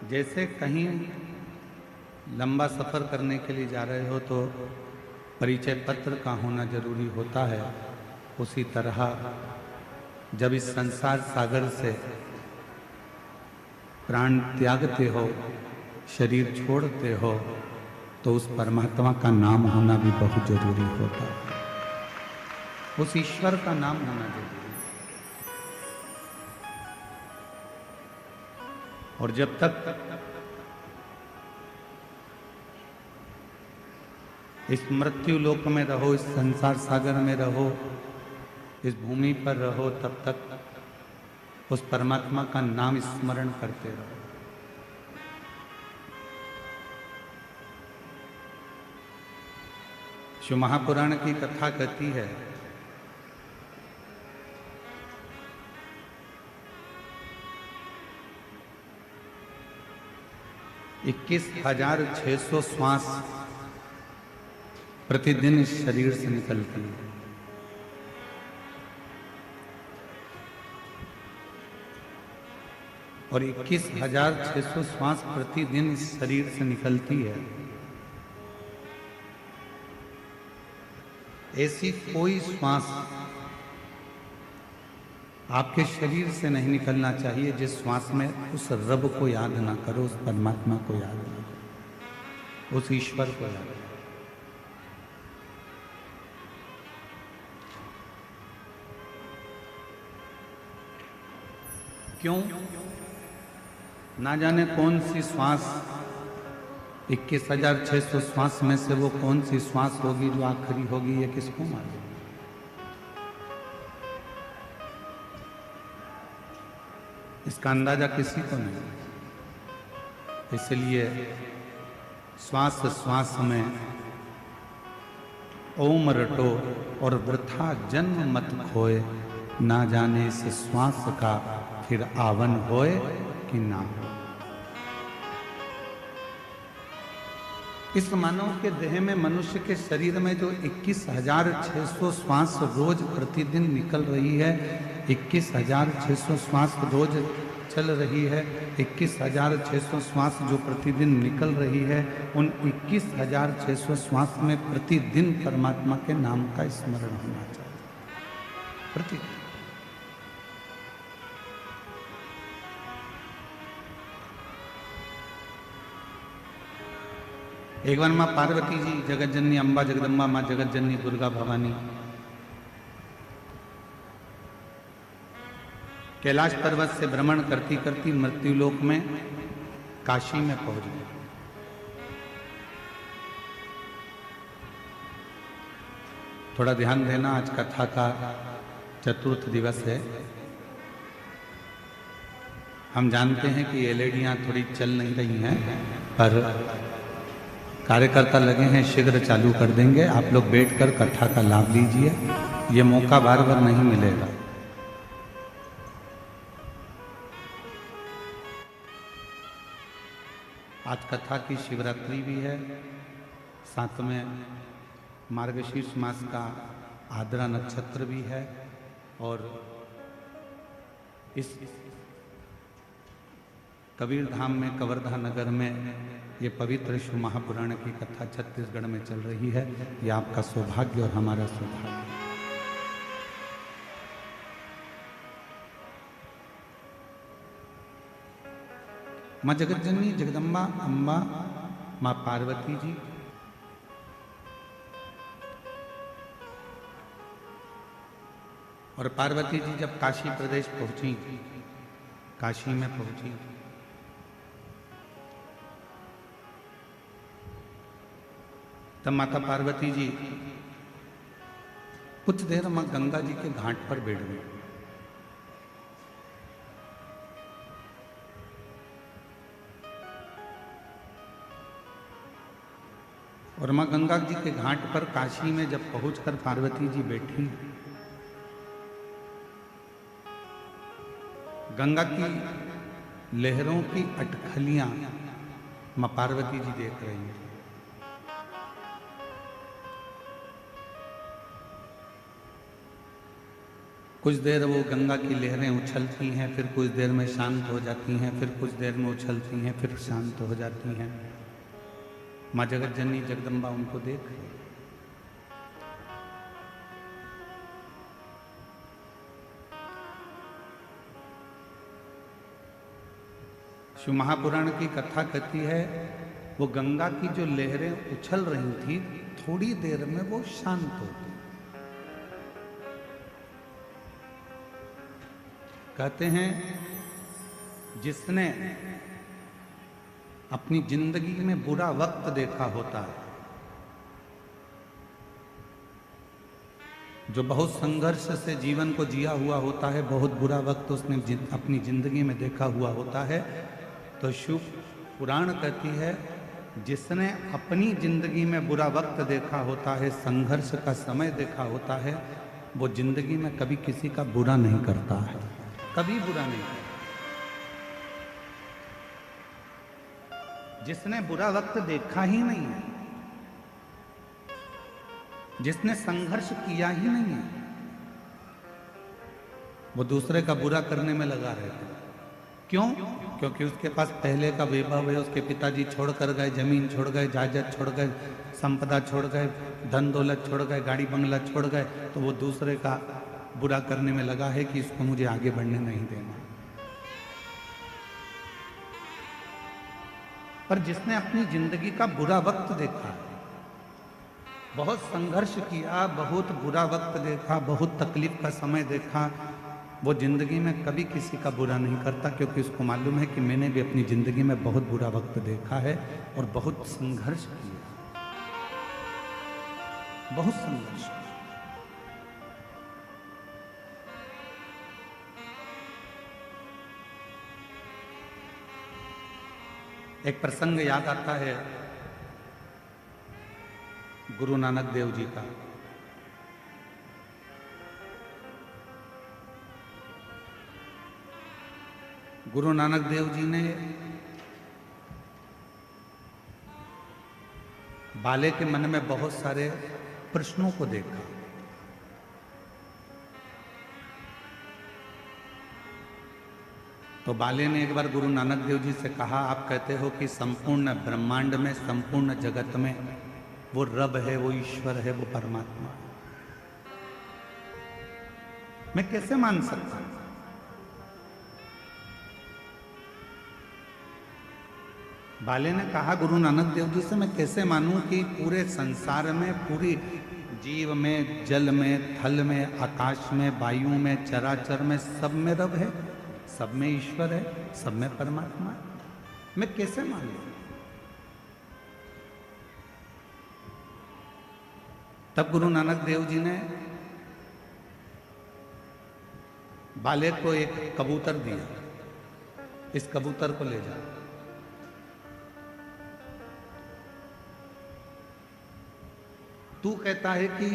जैसे कहीं लंबा सफ़र करने के लिए जा रहे हो तो परिचय पत्र का होना जरूरी होता है, उसी तरह जब इस संसार सागर से प्राण त्यागते हो, शरीर छोड़ते हो, तो उस परमात्मा का नाम होना भी बहुत जरूरी होता है। उस ईश्वर का नाम होना जरूरी है। और जब तक इस मृत्यु लोक में रहो, इस संसार सागर में रहो, इस भूमि पर रहो, तब तक उस परमात्मा का नाम स्मरण करते रहो। शिव महापुराण की कथा कहती है 21,600 श्वास प्रतिदिन इस शरीर से निकलती है। और 21,600 श्वास प्रतिदिन इस शरीर से निकलती है। ऐसी कोई श्वास आपके शरीर से नहीं निकलना चाहिए जिस श्वास में उस रब को याद ना करो, उस परमात्मा को याद ना करो, उस ईश्वर को याद करो। क्यों? ना जाने कौन सी श्वास 21,600 श्वास में से वो कौन सी श्वास होगी जो आखिरी होगी, ये किसको मालूम। इसका अंदाजा किसी को नहीं। इसलिए श्वास श्वास में ओम रटो और वृथा जन्म मत खोए, ना जाने इस श्वास का फिर आवन होए कि ना हो। इस मानव के देह में, मनुष्य के शरीर में जो 21,600 श्वास रोज प्रतिदिन निकल रही है, 21,600 श्वास रोज चल रही है, 21,600 श्वास जो प्रतिदिन निकल रही है, उन 21,600 श्वास में प्रतिदिन परमात्मा के नाम का स्मरण होना चाहिए। प्रतिदिन। एक बार माँ पार्वती जी, जगत जननी अम्बा जगदम्बा, माँ जगत जननी दुर्गा भवानी कैलाश पर्वत से भ्रमण करती करती मृत्युलोक में काशी में पहुंच गए। थोड़ा ध्यान देना, आज कथा का चतुर्थ दिवस है। हम जानते हैं कि एलईडियां थोड़ी चल नहीं रही हैं, पर कार्यकर्ता लगे हैं, शीघ्र चालू कर देंगे। आप लोग बैठकर कथा का लाभ लीजिए, ये मौका बार बार नहीं मिलेगा। आज कथा की शिवरात्रि भी है, साथ में मार्गशीर्ष मास का आद्रा नक्षत्र भी है, और इस कबीर धाम में, कवर्धा नगर में ये पवित्र शिव महापुराण की कथा छत्तीसगढ़ में चल रही है। यह आपका सौभाग्य और हमारा सौभाग्य। माँ जगत जननी जगदम्बा अम्बा माँ पार्वती जी और पार्वती जी जब काशी प्रदेश पहुंची, काशी में पहुंची, तब माता पार्वती जी कुछ देर मां गंगा जी के घाट पर बैठ गई। और मां गंगा जी के घाट पर काशी में जब पहुंचकर पार्वती जी बैठी, गंगा की लहरों की अटखलियां मां पार्वती जी देख रही हैं। कुछ देर वो गंगा की लहरें उछलती हैं, फिर कुछ देर में शांत हो जाती हैं, फिर कुछ देर में उछलती हैं, फिर शांत हो जाती हैं। माँ जगत जननी जगदम्बा उनको देख रही। शिव महापुराण की कथा कहती है वो गंगा की जो लहरें उछल रही थी, थोड़ी देर में वो शांत हो गई। कहते हैं जिसने अपनी जिंदगी में बुरा वक्त देखा होता है, जो बहुत संघर्ष से जीवन को जिया हुआ होता है, बहुत बुरा वक्त उसने अपनी जिंदगी में देखा हुआ होता है, तो शिव पुराण कहती है जिसने अपनी जिंदगी में बुरा वक्त देखा होता है, संघर्ष का समय देखा होता है, वो जिंदगी में कभी किसी का बुरा नहीं करता है, कभी बुरा नहीं करता। जिसने बुरा वक्त देखा ही नहीं है, जिसने संघर्ष किया ही नहीं है, वो दूसरे का बुरा करने में लगा रहता है। क्यों? क्योंकि उसके पास पहले का वैभव है, उसके पिताजी छोड़ कर गए, जमीन छोड़ गए, जायदाद छोड़ गए, संपदा छोड़ गए, धन दौलत छोड़ गए, गाड़ी बंगला छोड़ गए, तो वो दूसरे का बुरा करने में लगा है कि इसको मुझे आगे बढ़ने नहीं देना। पर जिसने अपनी जिंदगी का बुरा वक्त देखा, बहुत संघर्ष किया, बहुत बुरा वक्त देखा, बहुत तकलीफ का समय देखा, वो जिंदगी में कभी किसी का बुरा नहीं करता, क्योंकि उसको मालूम है कि मैंने भी अपनी जिंदगी में बहुत बुरा वक्त देखा है और बहुत संघर्ष किया, बहुत संघर्ष किया। एक प्रसंग याद आता है गुरु नानक देव जी का। गुरु नानक देव जी ने बाले के मन में बहुत सारे प्रश्नों को देखा। तो बाले ने एक बार गुरु नानक देव जी से कहा, आप कहते हो कि संपूर्ण ब्रह्मांड में, संपूर्ण जगत में वो रब है, वो ईश्वर है, वो परमात्मा, मैं कैसे मान सकता हूं? बाले ने कहा गुरु नानक देव जी से, मैं कैसे मानूं कि पूरे संसार में, पूरी जीव में, जल में, थल में, आकाश में, वायु में, चराचर में, सब में रब है, सब में ईश्वर है, सब में परमात्मा है, मैं कैसे मानूं? तब गुरु नानक देव जी ने बाले को एक कबूतर दिया, इस कबूतर को ले जा। तू कहता है कि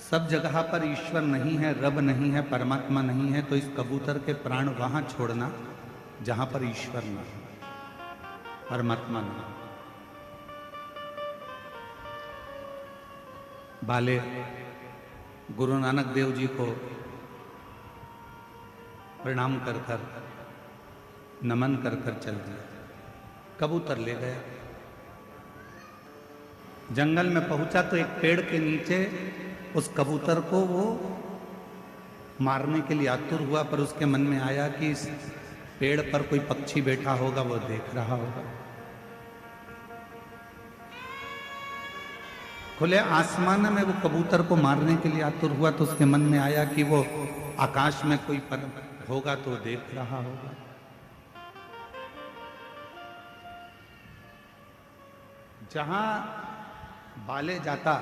सब जगह पर ईश्वर नहीं है, रब नहीं है, परमात्मा नहीं है, तो इस कबूतर के प्राण वहां छोड़ना जहां पर ईश्वर ना हो, परमात्मा ना हो। बाले गुरु नानक देव जी को प्रणाम कर कर, नमन कर कर चल दिया, कबूतर ले गया। जंगल में पहुंचा तो एक पेड़ के नीचे उस कबूतर को वो मारने के लिए आतुर हुआ, पर उसके मन में आया कि इस पेड़ पर कोई पक्षी बैठा होगा, वो देख रहा होगा। खुले आसमान में वो कबूतर को मारने के लिए आतुर हुआ, तो उसके मन में आया कि वो आकाश में कोई पर होगा तो देख रहा होगा। जहां बाले जाता,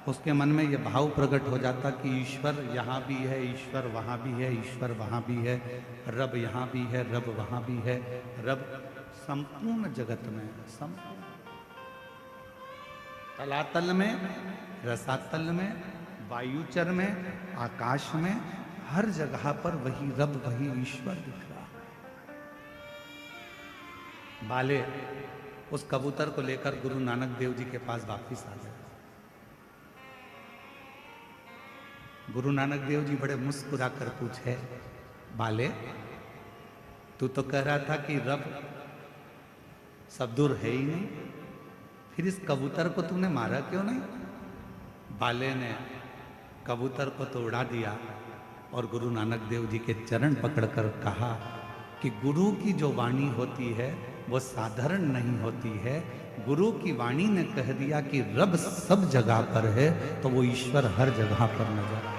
उसके मन में यह भाव प्रकट हो जाता कि ईश्वर यहाँ भी है, ईश्वर वहाँ भी है, ईश्वर वहाँ भी है, रब यहाँ भी है, रब वहाँ भी है, रब संपूर्ण जगत में, संपूर्ण तलातल में, रसातल में, वायुचर में, आकाश में, हर जगह पर वही रब, वही ईश्वर दिख रहा है। बाले उस कबूतर को लेकर गुरु नानक देव जी के पास वापिस आ गए। गुरु नानक देव जी बड़े मुस्कुरा कर पूछे, बाले तू तो कह रहा था कि रब सब दूर है ही नहीं, फिर इस कबूतर को तूने मारा क्यों नहीं? बाले ने कबूतर को तो उड़ा दिया और गुरु नानक देव जी के चरण पकड़कर कहा कि गुरु की जो वाणी होती है वो साधारण नहीं होती है। गुरु की वाणी ने कह दिया कि रब सब जगह पर है, तो वो ईश्वर हर जगह पर नजर आएगा।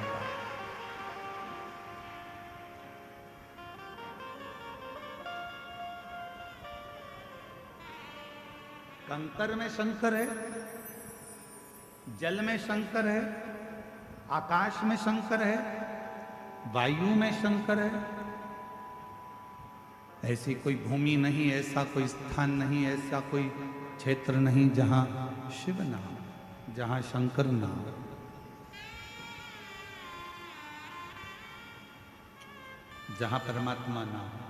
कंकर में शंकर है, जल में शंकर है, आकाश में शंकर है, वायु में शंकर है। ऐसी कोई भूमि नहीं, ऐसा कोई स्थान नहीं, ऐसा कोई क्षेत्र नहीं जहां शिव ना हो, जहां शंकर ना हो। जहां परमात्मा ना हो।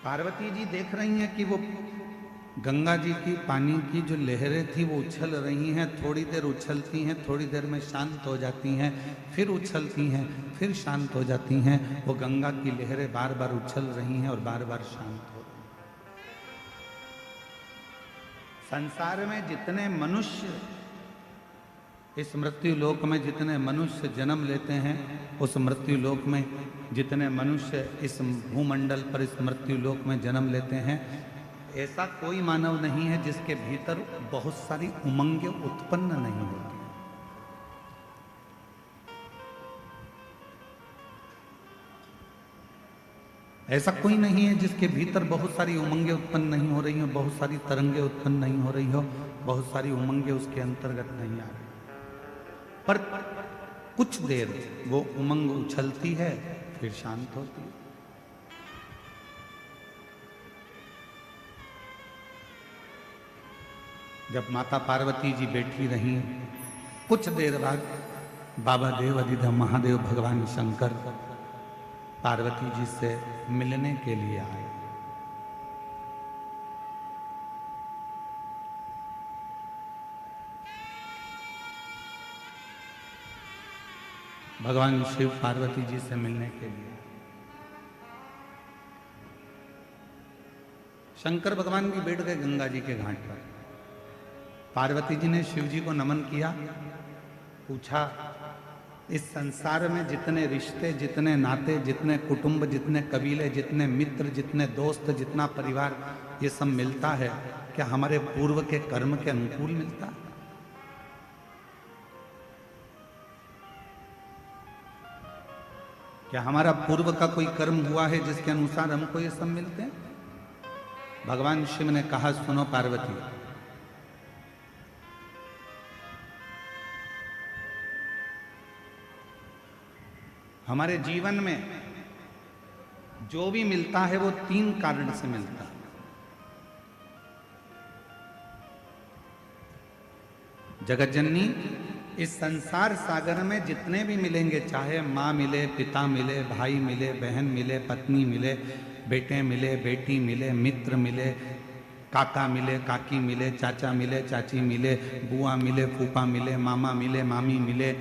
पार्वती जी देख रही हैं कि वो गंगा जी की पानी की जो लहरें थी वो उछल रही हैं, थोड़ी देर उछलती हैं, थोड़ी देर में शांत हो जाती हैं, फिर उछलती हैं, फिर शांत हो जाती हैं। वो गंगा की लहरें बार बार उछल रही हैं और बार बार शांत हो रही हैं। संसार में जितने मनुष्य, इस मृत्यु लोक में जितने मनुष्य जन्म लेते हैं, उस मृत्यु लोक में जितने मनुष्य इस भूमंडल पर इस मृत्यु लोक में जन्म लेते हैं, ऐसा कोई मानव नहीं है जिसके भीतर बहुत सारी उमंगें उत्पन्न नहीं होती। ऐसा कोई नहीं है जिसके भीतर बहुत सारी उमंगें उत्पन्न नहीं हो रही हो, बहुत सारी तरंगें उत्पन्न नहीं हो रही हो, बहुत सारी उमंगें उसके अंतर्गत नहीं आ रही। पर कुछ देर वो उमंग उछलती है, फिर शांत होती है। जब माता पार्वती जी बैठी रही, कुछ देर बाद बाबा देव अधिदेव महादेव भगवान शंकर पार्वती जी से मिलने के लिए आए। भगवान शिव पार्वती जी से मिलने के लिए शंकर भगवान भी बैठ गए गंगा जी के घाट पर। पार्वती जी ने शिव जी को नमन किया, पूछा इस संसार में जितने रिश्ते, जितने नाते, जितने कुटुंब, जितने कबीले, जितने मित्र, जितने दोस्त, जितना परिवार, ये सब मिलता है, क्या हमारे पूर्व के कर्म के अनुकूल मिलता है? क्या हमारा पूर्व का कोई कर्म हुआ है जिसके अनुसार हमको ये सब मिलते हैं? भगवान शिव ने कहा, सुनो पार्वती, हमारे जीवन में जो भी मिलता है वो 3 कारण से मिलता है। जगत जननी, इस संसार सागर में जितने भी मिलेंगे, चाहे माँ मिले, पिता मिले, भाई मिले, बहन मिले, पत्नी मिले, बेटे मिले, बेटी मिले, मित्र मिले, काका मिले, काकी मिले, चाचा मिले, चाची मिले, बुआ मिले, फूफा मिले, मामा मिले, मामी मिले,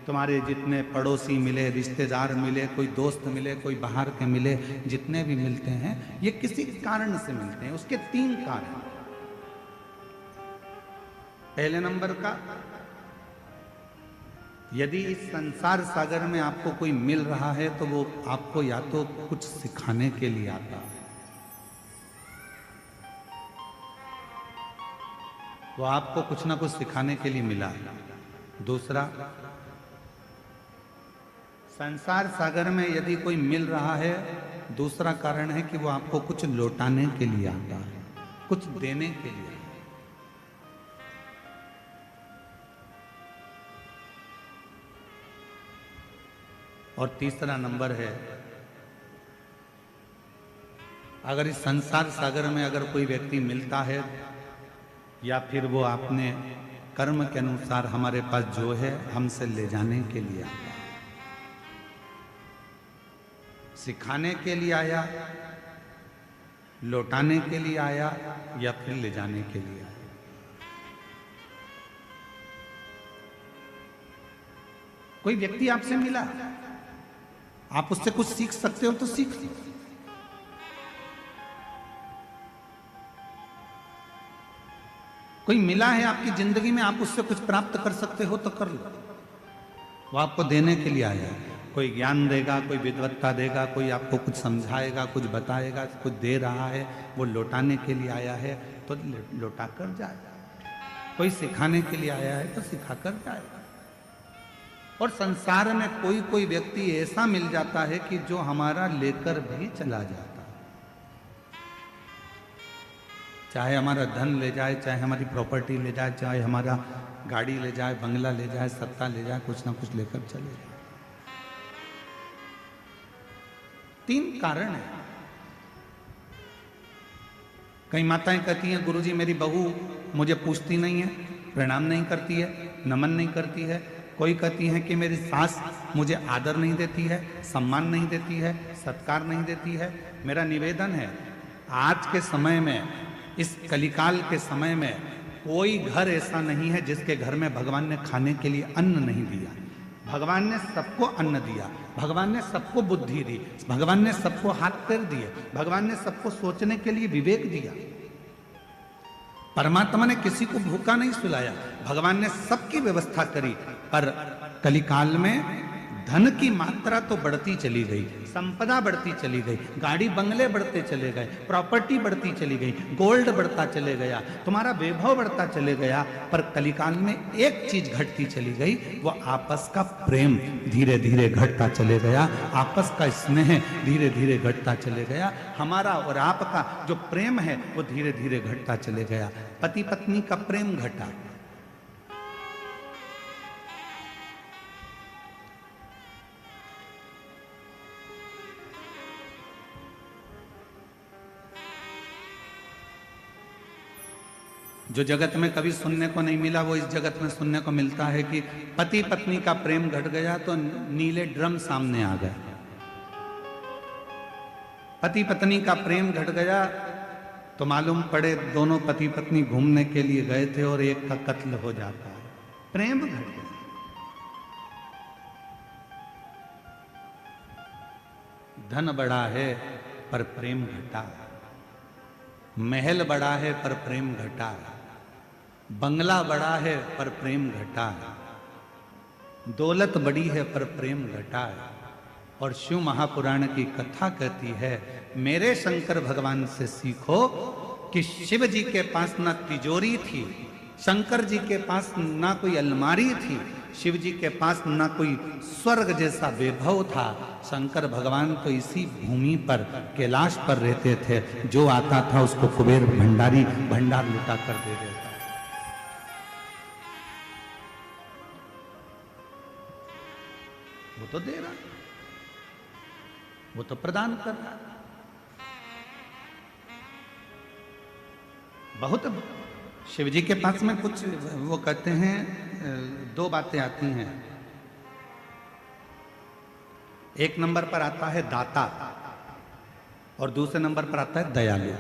तुम्हारे जितने पड़ोसी मिले, रिश्तेदार मिले, कोई दोस्त मिले, कोई बाहर के मिले, जितने भी मिलते हैं ये किसी कारण से मिलते हैं। उसके 3 कारण। पहले नंबर का, यदि इस संसार सागर में आपको कोई मिल रहा है तो वो आपको या तो कुछ सिखाने के लिए आता है, वो आपको कुछ ना कुछ सिखाने के लिए मिला है। दूसरा, संसार सागर में यदि कोई मिल रहा है, दूसरा कारण है कि वो आपको कुछ लौटाने के लिए आता है, कुछ देने के लिए। और तीसरा नंबर है, अगर इस संसार सागर में अगर कोई व्यक्ति मिलता है या फिर वो अपने कर्म के अनुसार हमारे पास जो है हमसे ले जाने के लिए आता है, सिखाने के लिए आया, लौटाने के लिए आया या फिर ले जाने के लिए आया। कोई व्यक्ति आपसे मिला, आप उससे कुछ सीख सकते हो तो सीख लो। कोई मिला है आपकी जिंदगी में, आप उससे कुछ प्राप्त कर सकते हो तो कर लो। वो आपको देने के लिए आया है। कोई ज्ञान देगा, कोई विद्वत्ता देगा, कोई आपको कुछ समझाएगा, कुछ बताएगा, कुछ दे रहा है, वो लौटाने के लिए आया है तो लौटा कर जाएगा। कोई सिखाने के लिए आया है तो सिखा कर जाएगा। और संसार में कोई कोई व्यक्ति ऐसा मिल जाता है कि जो हमारा लेकर भी चला जाता है। चाहे हमारा धन ले जाए, चाहे हमारी प्रॉपर्टी ले जाए, चाहे हमारा गाड़ी ले जाए, बंगला ले जाए, सत्ता ले जाए, कुछ ना कुछ लेकर चले जाए। 3 कारण है। कई माताएं कहती हैं, गुरुजी मेरी बहू मुझे पूछती नहीं है, प्रणाम नहीं करती है, नमन नहीं करती है। कोई कहती है कि मेरी सास मुझे आदर नहीं देती है, सम्मान नहीं देती है, सत्कार नहीं देती है। मेरा निवेदन है, आज के समय में, इस कलिकाल के समय में कोई घर ऐसा नहीं है जिसके घर में भगवान ने खाने के लिए अन्न नहीं दिया। भगवान ने सबको अन्न दिया, भगवान ने सबको बुद्धि दी, भगवान ने सबको हाथ पैर दिए, भगवान ने सबको सोचने के लिए विवेक दिया। परमात्मा ने किसी को भूखा नहीं सुलाया, भगवान ने सबकी व्यवस्था करी। पर कलिकाल में धन की मात्रा तो बढ़ती चली गई, संपदा बढ़ती चली गई, गाड़ी बंगले बढ़ते चले गए, प्रॉपर्टी बढ़ती चली गई, गोल्ड बढ़ता चले गया, तुम्हारा वैभव बढ़ता चले गया। पर कलिकाल में एक चीज घटती चली गई, वो आपस का प्रेम धीरे धीरे घटता चले गया, आपस का स्नेह धीरे धीरे घटता चले गया। हमारा और आपका जो प्रेम है वो धीरे धीरे घटता चले गया। पति पत्नी का प्रेम घटा, जो जगत में कभी सुनने को नहीं मिला वो इस जगत में सुनने को मिलता है कि पति पत्नी का प्रेम घट गया तो नीले ड्रम सामने आ गए। पति पत्नी का प्रेम घट गया तो मालूम पड़े दोनों पति पत्नी घूमने के लिए गए थे और एक का कत्ल हो जाता है। प्रेम घट गया। धन बड़ा है पर प्रेम घटा, महल बड़ा है पर प्रेम घटा, बंगला बड़ा है पर प्रेम घटा, दौलत बड़ी है पर प्रेम घटा। और शिव महापुराण की कथा कहती है, मेरे शंकर भगवान से सीखो कि शिव जी के पास ना तिजोरी थी, शंकर जी के पास ना कोई अलमारी थी, शिव जी के पास ना कोई स्वर्ग जैसा वैभव था। शंकर भगवान तो इसी भूमि पर, कैलाश पर रहते थे। जो आता था उसको कुबेर भंडारी भंडार लुटा कर दे देता। वो तो दे रहा, वो तो प्रदान कर रहा। बहुत शिव जी के पास में कुछ, वो कहते हैं 2 बातें आती हैं। एक नंबर पर आता है दाता और दूसरे नंबर पर आता है दयालु।